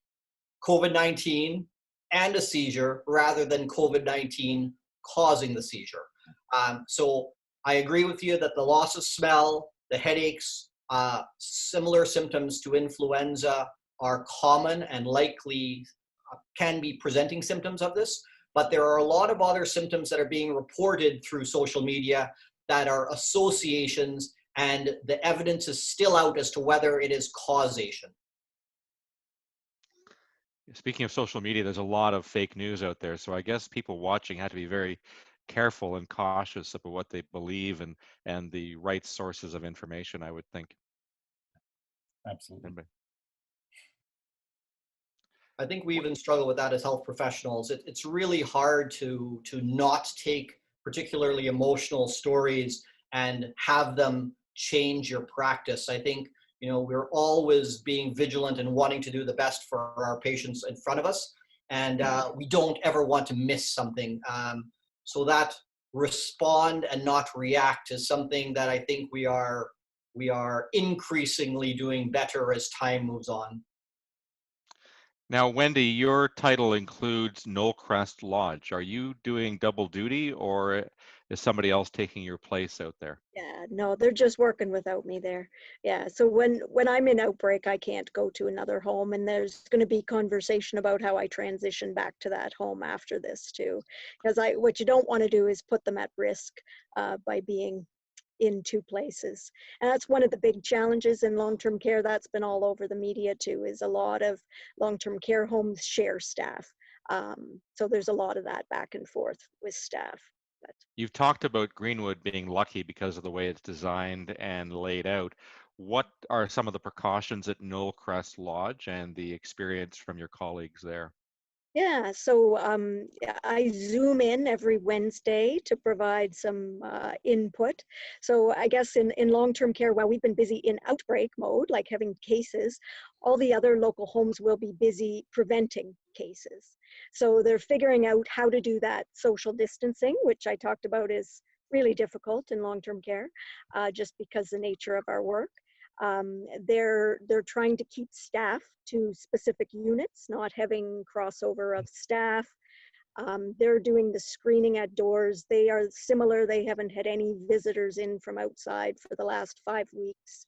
COVID-19 and a seizure rather than COVID-19 causing the seizure. So I agree with you that the loss of smell, the headaches, similar symptoms to influenza are common and likely can be presenting symptoms of this. But there are a lot of other symptoms that are being reported through social media that are associations and the evidence is still out as to whether it is causation. Speaking of social media, there's a lot of fake news out there. So I guess people watching have to be very careful and cautious about what they believe and the right sources of information, I would think. Absolutely. I think we even struggle with that as health professionals. It's really hard to not take particularly emotional stories and have them change your practice. I think, you know, we're always being vigilant and wanting to do the best for our patients in front of us. And we don't ever want to miss something. So that respond and not react is something that I think we are increasingly doing better as time moves on. Now, Wendy, your title includes Knollcrest Lodge. Are you doing double duty, or is somebody else taking your place out there? Yeah, no, they're just working without me there. Yeah, so when I'm in outbreak, I can't go to another home, and there's going to be conversation about how I transition back to that home after this too, because what you don't want to do is put them at risk by being in two places. And that's one of the big challenges in long-term care. That's been all over the media too, is a lot of long-term care homes share staff. So there's a lot of that back and forth with staff. But You've talked about Greenwood being lucky because of the way it's designed and laid out. What are some of the precautions at Knollcrest Lodge and the experience from your colleagues there? yeah, so I Zoom in every Wednesday to provide some input. So I guess in long-term care, while we've been busy in outbreak mode, like having cases, all the other local homes will be busy preventing cases. So they're figuring out how to do that social distancing, which I talked about is really difficult in long-term care, just because the nature of our work. They're trying to keep staff to specific units, not having crossover of staff. They're doing the screening at doors. They are similar. They haven't had any visitors in from outside for the last 5 weeks.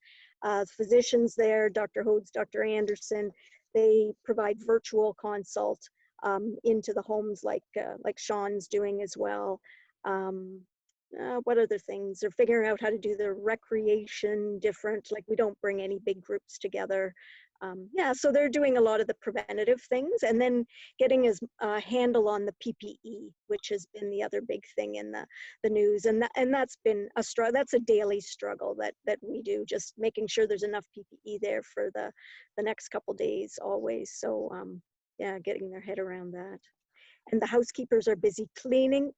Physicians there, Dr. Hodes, Dr. Anderson, they provide virtual consult into the homes like Sean's doing as well. What other things? They're figuring out how to do the recreation different. Like we don't bring any big groups together. Yeah, so they're doing a lot of the preventative things, and then getting a handle on the PPE, which has been the other big thing in the news, and that's been a struggle. That's a daily struggle that we do, just making sure there's enough PPE there for the next couple days always. So yeah, getting their head around that. And the housekeepers are busy cleaning.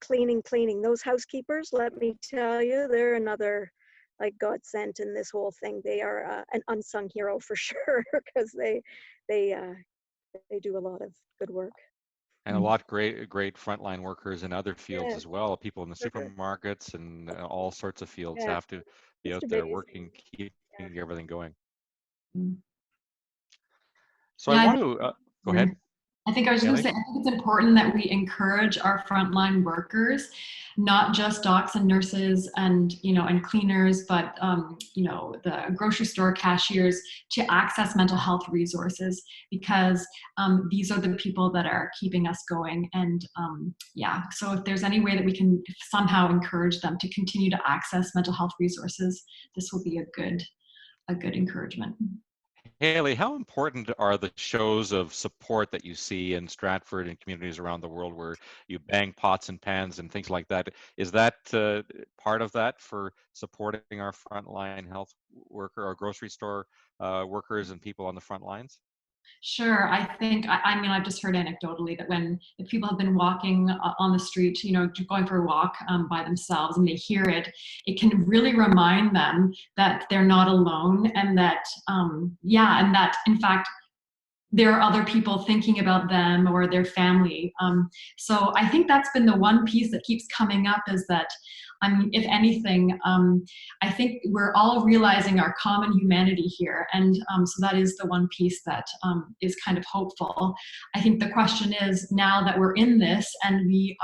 Those housekeepers, let me tell you, they're another like godsend in this whole thing. They are an unsung hero for sure, because they do a lot of good work. And a lot great frontline workers in other fields Yeah, as well. People in the sure. supermarkets and all sorts of fields Yeah, have to be just out there amazing. working, keeping everything going. Mm. So Yeah, I want to go ahead. I think I was just going Hayley? to say, I think it's important that we encourage our frontline workers, not just docs and nurses and, and cleaners, but, the grocery store cashiers to access mental health resources, because these are the people that are keeping us going. And yeah, so if there's any way that we can somehow encourage them to continue to access mental health resources, this will be a good encouragement. Hayley, how important are the shows of support that you see in Stratford and communities around the world where you bang pots and pans and things like that? Is that part of that for supporting our frontline health worker or grocery store workers and people on the front lines? Sure. I think, I've just heard anecdotally that if people have been walking on the street, going for a walk by themselves, and they hear it, it can really remind them that they're not alone, and that, and that in fact, there are other people thinking about them or their family. So I think that's been the one piece that keeps coming up, is that, if anything, I think we're all realizing our common humanity here. And so that is the one piece that is kind of hopeful. I think the question is, now that we're in this and we've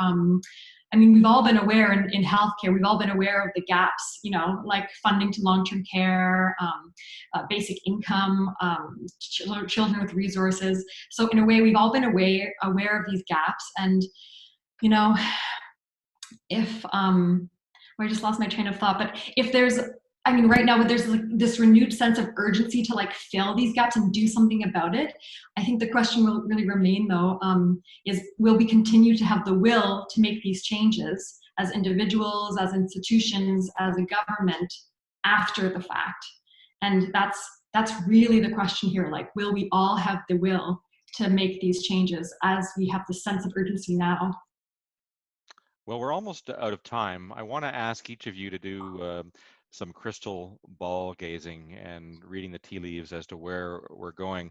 all been aware in healthcare, we've all been aware of the gaps, like funding to long-term care, basic income, children with resources. So in a way, we've all been aware of these gaps. And, if, I just lost my train of thought, but if there's I mean, right now there's like this renewed sense of urgency to like fill these gaps and do something about it. I think the question will really remain though, is will we continue to have the will to make these changes as individuals, as institutions, as a government after the fact? And that's really the question here. Like, will we all have the will to make these changes as we have the sense of urgency now? Well, we're almost out of time. I want to ask each of you to do some crystal ball gazing and reading the tea leaves as to where we're going.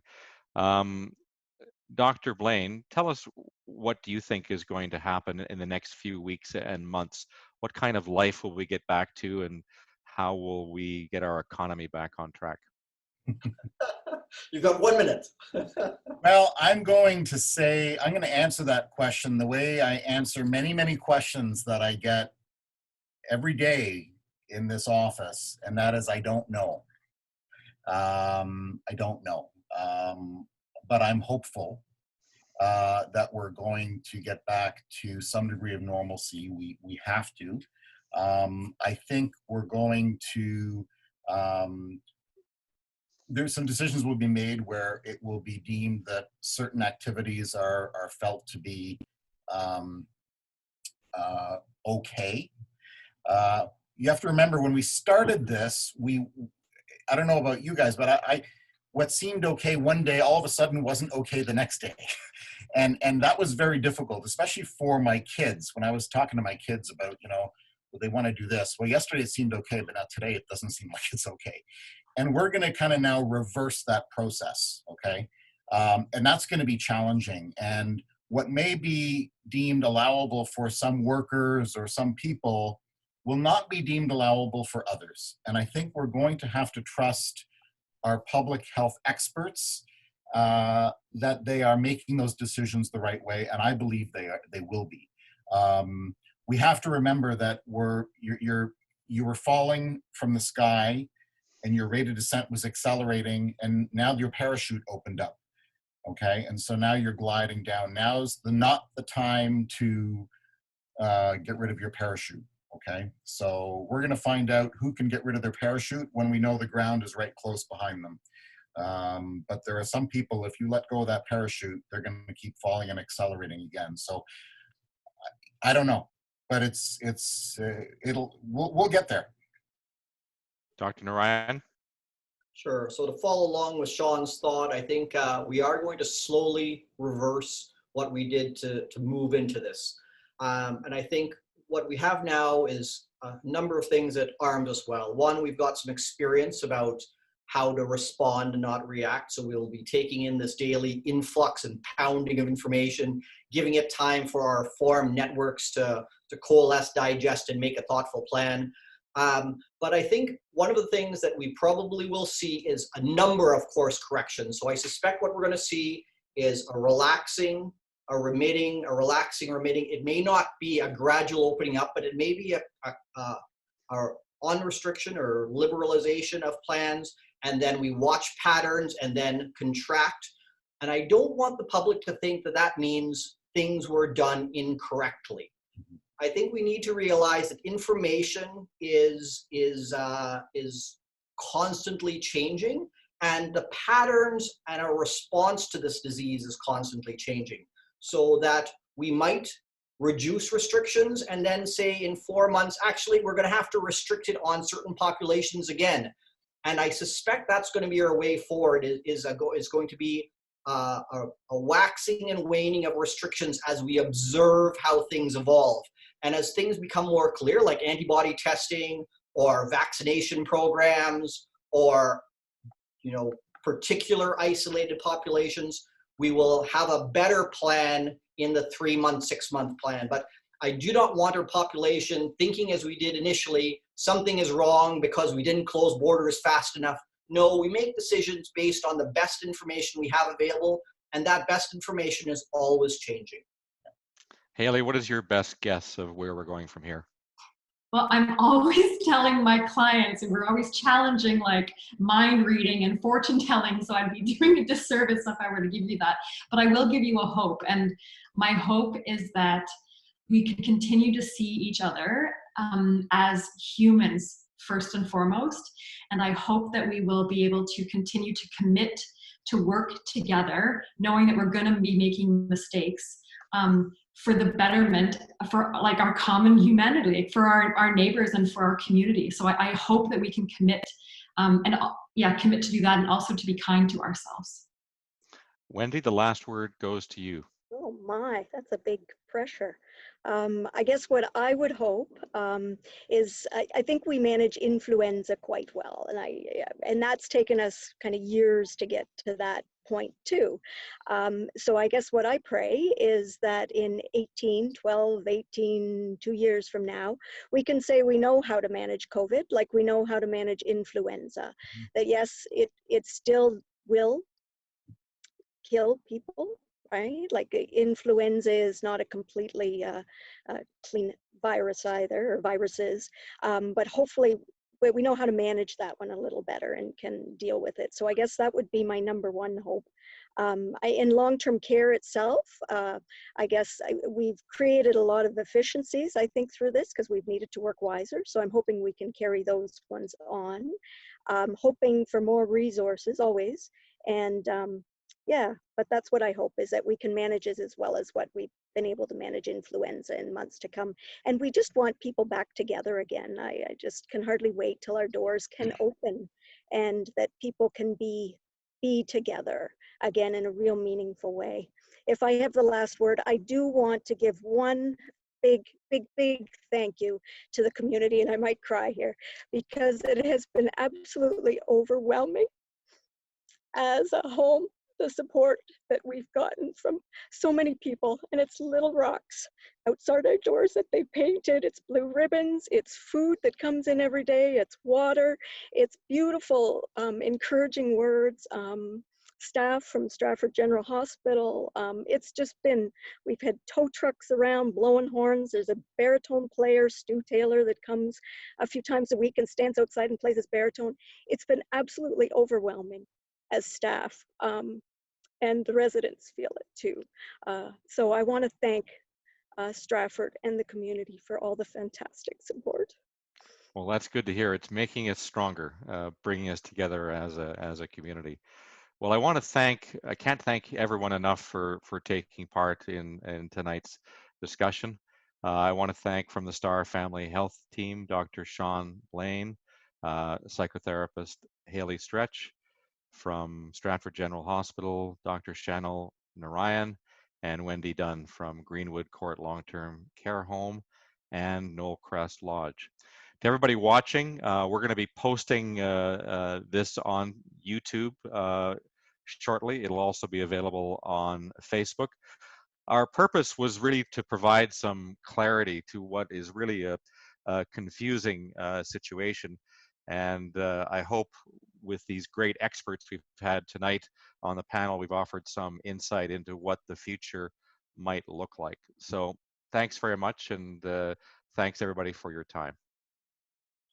Dr. Blaine, tell us, what do you think is going to happen in the next few weeks and months? What kind of life will we get back to, and how will we get our economy back on track? You've got 1 minute. Well, I'm going to answer that question the way I answer many, many questions that I get every day in this office, and that is, I don't know. I don't know. But I'm hopeful that we're going to get back to some degree of normalcy. We have to. I think we're going to, there's some decisions will be made where it will be deemed that certain activities are felt to be okay. You have to remember, when we started this, I don't know about you guys, but what seemed okay one day all of a sudden wasn't okay the next day. And that was very difficult, especially for my kids. When I was talking to my kids about, well, they want to do this. Well, yesterday it seemed okay, but now today it doesn't seem like it's okay. And we're going to kind of now reverse that process, okay? And that's going to be challenging. And what may be deemed allowable for some workers or some people will not be deemed allowable for others. And I think we're going to have to trust our public health experts that they are making those decisions the right way, and I believe they will be. We have to remember that you were falling from the sky, and your rate of descent was accelerating, and now your parachute opened up. Okay, and so now you're gliding down. Now's not the time to get rid of your parachute. Okay, so we're going to find out who can get rid of their parachute when we know the ground is right close behind them. But there are some people, if you let go of that parachute, they're going to keep falling and accelerating again. So I don't know, but we'll get there. Dr. Narayan? Sure. So to follow along with Sean's thought, I think we are going to slowly reverse what we did to move into this. And I think what we have now is a number of things that armed us well. One, we've got some experience about how to respond and not react. So we'll be taking in this daily influx and pounding of information, giving it time for our forum networks to coalesce, digest, and make a thoughtful plan. But I think one of the things that we probably will see is a number of course corrections. So I suspect what we're going to see is a relaxing, a remitting, a relaxing, remitting. It may not be a gradual opening up, but it may be a on-restriction or liberalization of plans, and then we watch patterns and then contract. And I don't want the public to think that that means things were done incorrectly. I think we need to realize that information is constantly changing, and the patterns and our response to this disease is constantly changing. So that we might reduce restrictions and then say in 4 months, actually, we're going to have to restrict it on certain populations again. And I suspect that's going to be our way forward, is going to be a waxing and waning of restrictions as we observe how things evolve. And as things become more clear, like antibody testing or vaccination programs or, particular isolated populations, we will have a better plan in the 3-month, 6-month plan. But I do not want our population thinking, as we did initially, something is wrong because we didn't close borders fast enough. No, we make decisions based on the best information we have available, and that best information is always changing. Hayley, what is your best guess of where we're going from here? Well, I'm always telling my clients, and we're always challenging like mind reading and fortune telling, so I'd be doing a disservice if I were to give you that. But I will give you a hope, and my hope is that we can continue to see each other as humans first and foremost. And I hope that we will be able to continue to commit to work together, knowing that we're going to be making mistakes, for the betterment, for like our common humanity, for our neighbors and for our community. So I hope that we can commit, commit to do that, and also to be kind to ourselves. Wendy, the last word goes to you. Oh my, that's a big pressure. I guess what I would hope is I think we manage influenza quite well, and that's taken us kind of years to get to that point too. So I guess what I pray is that in 18, 12, 18, 2 years from now, we can say we know how to manage COVID, like we know how to manage influenza. That yes, it still will kill people, right? Like influenza is not a completely clean virus either, or viruses, but hopefully we know how to manage that one a little better and can deal with it. So I guess that would be my number one hope. In long-term care itself, I guess we've created a lot of efficiencies, I think, through this, because we've needed to work wiser. So I'm hoping we can carry those ones on. Hoping for more resources always. And yeah, but that's what I hope, is that we can manage it as well as what we've been able to manage influenza in months to come. And we just want people back together again. I just can hardly wait till our doors can open and that people can be together again in a real meaningful way. If I have the last word, I do want to give one big thank you to the community, and I might cry here, because it has been absolutely overwhelming as a home, the support that we've gotten from so many people. And it's little rocks outside our doors that they painted, it's blue ribbons, it's food that comes in every day, it's water, it's beautiful, encouraging words, staff from Stratford General Hospital. It's just been, we've had tow trucks around blowing horns. There's a baritone player, Stu Taylor, that comes a few times a week and stands outside and plays his baritone. It's been absolutely overwhelming as staff, and the residents feel it too. So I want to thank Stratford and the community for all the fantastic support. Well, that's good to hear. It's making us stronger, bringing us together as a community. Well, I can't thank everyone enough for taking part in tonight's discussion. I want to thank, from the Star Family Health team, Dr. Sean Blaine, psychotherapist Hayley Stretch, from Stratford General Hospital, Dr. Shanil, Narayan, and Wendy Dunn from Greenwood Court Long-Term Care Home and Knollcrest Lodge. To everybody watching, we're going to be posting this on YouTube shortly. It'll also be available on Facebook. Our purpose was really to provide some clarity to what is really a confusing situation. And I hope with these great experts we've had tonight on the panel, we've offered some insight into what the future might look like. So thanks very much, and thanks everybody for your time.